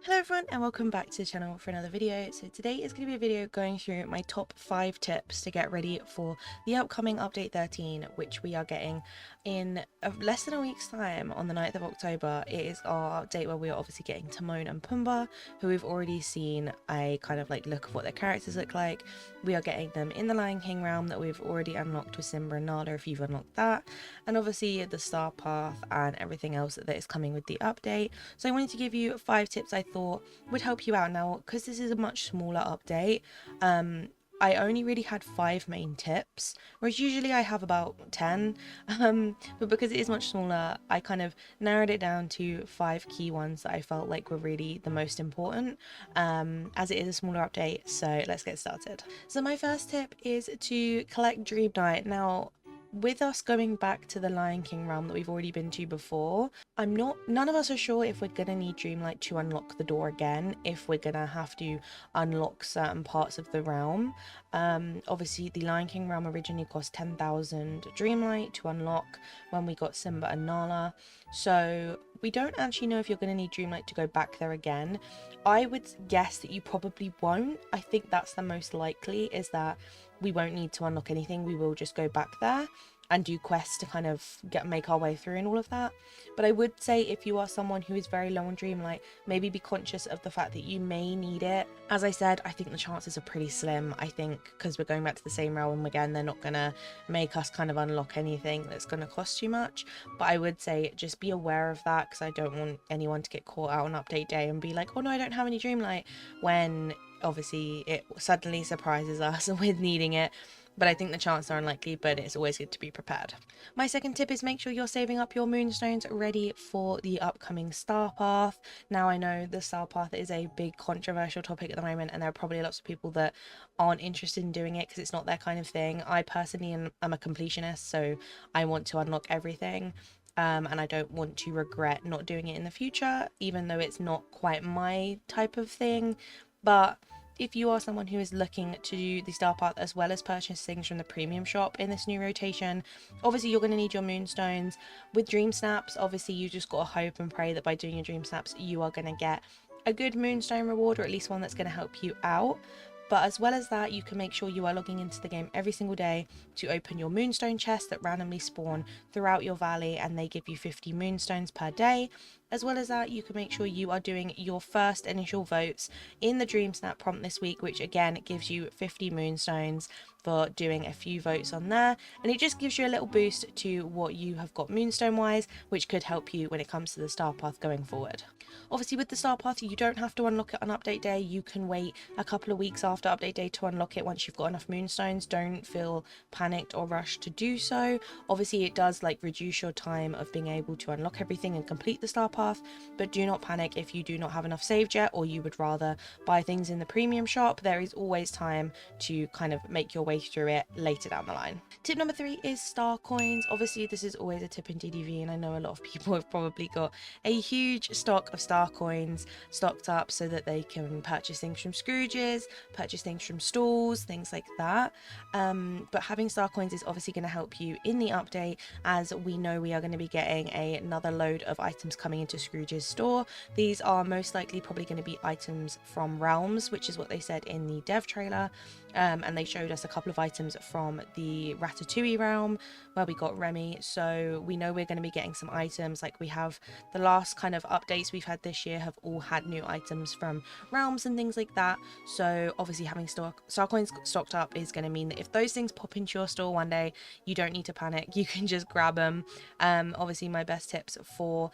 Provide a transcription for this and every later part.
Hello everyone and welcome back to the channel for another video. So today is going to be a video going through my top 5 tips to get ready for the upcoming update 13, which we are getting in less than a week's time on the 9th of October. It is our date where we are obviously getting Timon and Pumbaa, who we've already seen a kind of like look of what their characters look like. We are getting them in the Lion King realm that we've already unlocked with Simba and Nala if you've unlocked that, and obviously the Star Path and everything else that is coming with the update. So I wanted to give you 5 tips I thought would help you out. Now, because this is a much smaller update, I only really had 5 main tips, whereas usually I have about 10, but because it is much smaller, I kind of narrowed it down to 5 key ones that I felt like were really the most important, as it is a smaller update. So let's get started. So my first tip is to collect Dreamlight. Now, with us going back to the Lion King realm that we've already been to before, none of us are sure if we're gonna need Dreamlight to unlock the door again, if we're gonna have to unlock certain parts of the realm. Obviously the Lion King realm originally cost 10,000 Dreamlight to unlock when we got Simba and Nala, so we don't actually know if you're going to need Dreamlight to go back there again. I would guess that you probably won't. I think that's the most likely, is that we won't need to unlock anything. We will just go back there and do quests to kind of make our way through and all of that. But I would say if you are someone who is very low on Dreamlight, maybe be conscious of the fact that you may need it. As I said, I think the chances are pretty slim. I think because we're going back to the same realm again, they're not gonna make us kind of unlock anything that's gonna cost too much. But I would say just be aware of that, because I don't want anyone to get caught out on update day and be like, oh no, I don't have any Dreamlight, when obviously it suddenly surprises us with needing it. But I think the chances are unlikely, but it's always good to be prepared. My second tip is make sure you're saving up your Moonstones ready for the upcoming Star Path. Now, I know the Star Path is a big controversial topic at the moment, and there are probably lots of people that aren't interested in doing it because it's not their kind of thing. I personally am a completionist, so I want to unlock everything. And I don't want to regret not doing it in the future, even though it's not quite my type of thing. But if you are someone who is looking to do the Star Path as well as purchase things from the premium shop in this new rotation, obviously you're going to need your Moonstones. With Dream Snaps, obviously you just got to hope and pray that by doing your Dream Snaps you are going to get a good Moonstone reward, or at least one that's going to help you out. But as well as that, you can make sure you are logging into the game every single day to open your Moonstone chests that randomly spawn throughout your valley, and they give you 50 Moonstones per day. As well as that, you can make sure you are doing your first initial votes in the Dream Snap prompt this week, which again gives you 50 Moonstones for doing a few votes on there, and it just gives you a little boost to what you have got Moonstone wise, which could help you when it comes to the Star Path going forward. Obviously with the Star Path, you don't have to unlock it on update day. You can wait a couple of weeks after update day to unlock it once you've got enough Moonstones. Don't feel panicked or rushed to do so. Obviously it does like reduce your time of being able to unlock everything and complete the Star Path, but do not panic if you do not have enough saved yet, or you would rather buy things in the premium shop. There is always time to kind of make your way through it later down the line. Tip number 3 is star coins. Obviously this is always a tip in DDV, and I know a lot of people have probably got a huge stock of star coins stocked up so that they can purchase things from Scrooge's, purchase things from stalls, things like that. But having star coins is obviously going to help you in the update, as we know we are going to be getting another load of items coming into Scrooge's store. These are most likely probably going to be items from realms, which is what they said in the dev trailer. And they showed us a couple of items from the Ratatouille realm where we got Remy, so we know we're going to be getting some items. Like, we have the last kind of updates we've had this year have all had new items from realms and things like that, so obviously having star coins stocked up is going to mean that if those things pop into your store one day, you don't need to panic, you can just grab them. Obviously my best tips for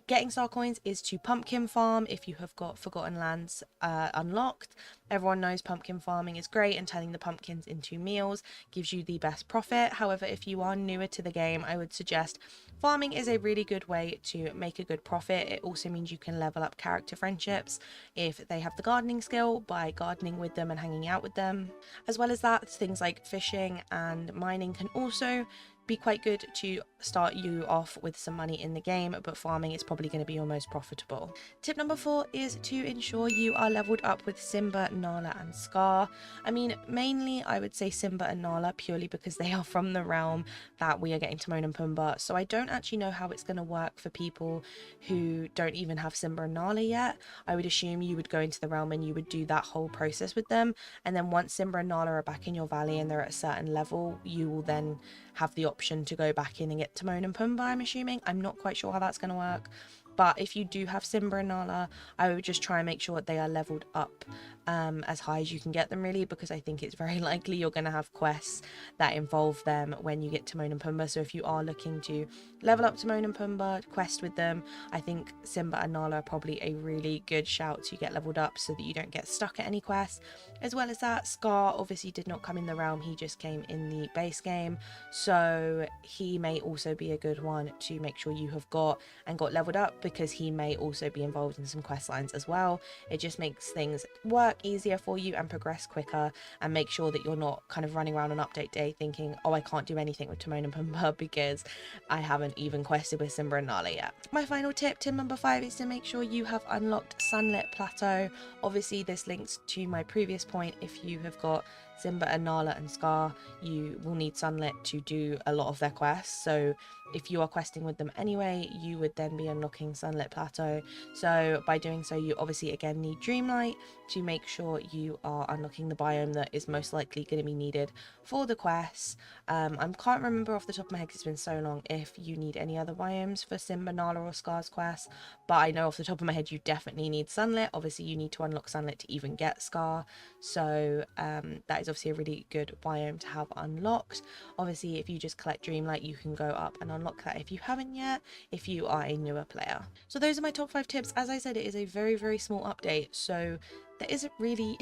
getting star coins is to pumpkin farm if you have got Forgotten Lands unlocked. Everyone knows pumpkin farming is great, and turning the pumpkins into meals gives you the best profit. However, if you are newer to the game, I would suggest farming is a really good way to make a good profit. It also means you can level up character friendships if they have the gardening skill by gardening with them and hanging out with them. As well as that, things like fishing and mining can also be quite good to start you off with some money in the game, but farming is probably going to be your most profitable. Tip number 4 is to ensure you are leveled up with Simba, Nala and Scar. I mean, mainly I would say Simba and Nala purely because they are from the realm that we are getting Timon and Pumbaa, so I don't actually know how it's going to work for people who don't even have Simba and Nala yet. I would assume you would go into the realm and you would do that whole process with them, and then once Simba and Nala are back in your valley and they're at a certain level, you will then have the option to go back in and get Timon and Pumbaa, I'm assuming. I'm not quite sure how that's going to work. But if you do have Simba and Nala, I would just try and make sure that they are leveled up as high as you can get them, really, because I think it's very likely you're going to have quests that involve them when you get Timon and Pumbaa. So if you are looking to level up Timon and Pumbaa, quest with them, I think Simba and Nala are probably a really good shout to get leveled up so that you don't get stuck at any quests. As well as that, Scar obviously did not come in the realm, he just came in the base game, so he may also be a good one to make sure you have got and got leveled up, because he may also be involved in some quest lines as well. It just makes things work easier for you and progress quicker, and make sure that you're not kind of running around on update day thinking, oh, I can't do anything with Timon and Pumbaa because I haven't even quested with Simba and Nala yet. My final tip number 5 is to make sure you have unlocked Sunlet Plateau. Obviously this links to my previous point. If you have got Simba and Nala and Scar, you will need Sunlet to do a lot of their quests, so if you are questing with them anyway, you would then be unlocking Sunlet Plateau. So by doing so, you obviously again need Dreamlight to make sure you are unlocking the biome that is most likely going to be needed for the quests. I can't remember off the top of my head because it's been so long if you need any other biomes for Simba, Nala or Scar's quest, but I know off the top of my head you definitely need Sunlet. Obviously you need to unlock Sunlet to even get Scar, so that is obviously a really good biome to have unlocked. Obviously if you just collect Dreamlight, you can go up and unlock that if you haven't yet, if you are a newer player. So those are my top 5 tips. As I said, it is a very small update, so there isn't really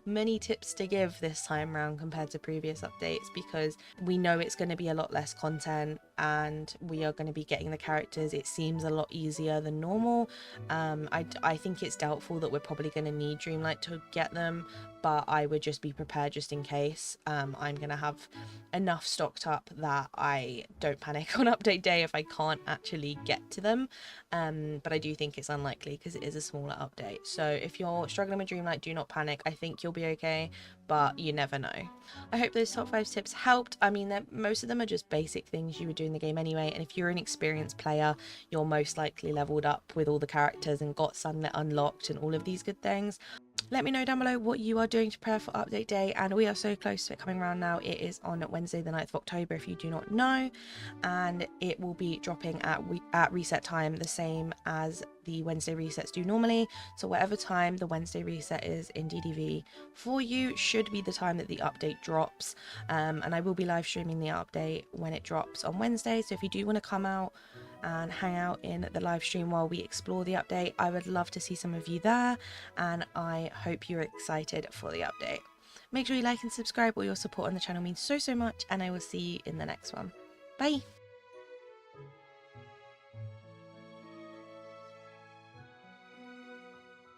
many tips to give this time around compared to previous updates, because we know it's going to be a lot less content and we are going to be getting the characters, it seems, a lot easier than normal. I think it's doubtful that we're probably going to need Dreamlight to get them, but I would just be prepared just in case. I'm going to have enough stocked up that I don't panic on update day if I can't actually get to them, but I do think it's unlikely because it is a smaller update. So if you're struggling with Dreamlight, do not panic. I think you'll be okay, but you never know. I hope those top 5 tips helped. I mean, most of them are just basic things you would do in the game anyway, and if you're an experienced player, you're most likely leveled up with all the characters and got Sunlit unlocked and all of these good things. Let me know down below what you are doing to prepare for update day, and we are so close to it coming around now. It is on Wednesday the 9th of October if you do not know, and it will be dropping at reset time, the same as the Wednesday resets do normally. So whatever time the Wednesday reset is in DDV for you should be the time that the update drops, and I will be live streaming the update when it drops on Wednesday. So if you do want to come out and hang out in the live stream while we explore the update, I would love to see some of you there, and I hope you're excited for the update. Make sure you like and subscribe. All your support on the channel means so much, and I will see you in the next one. Bye.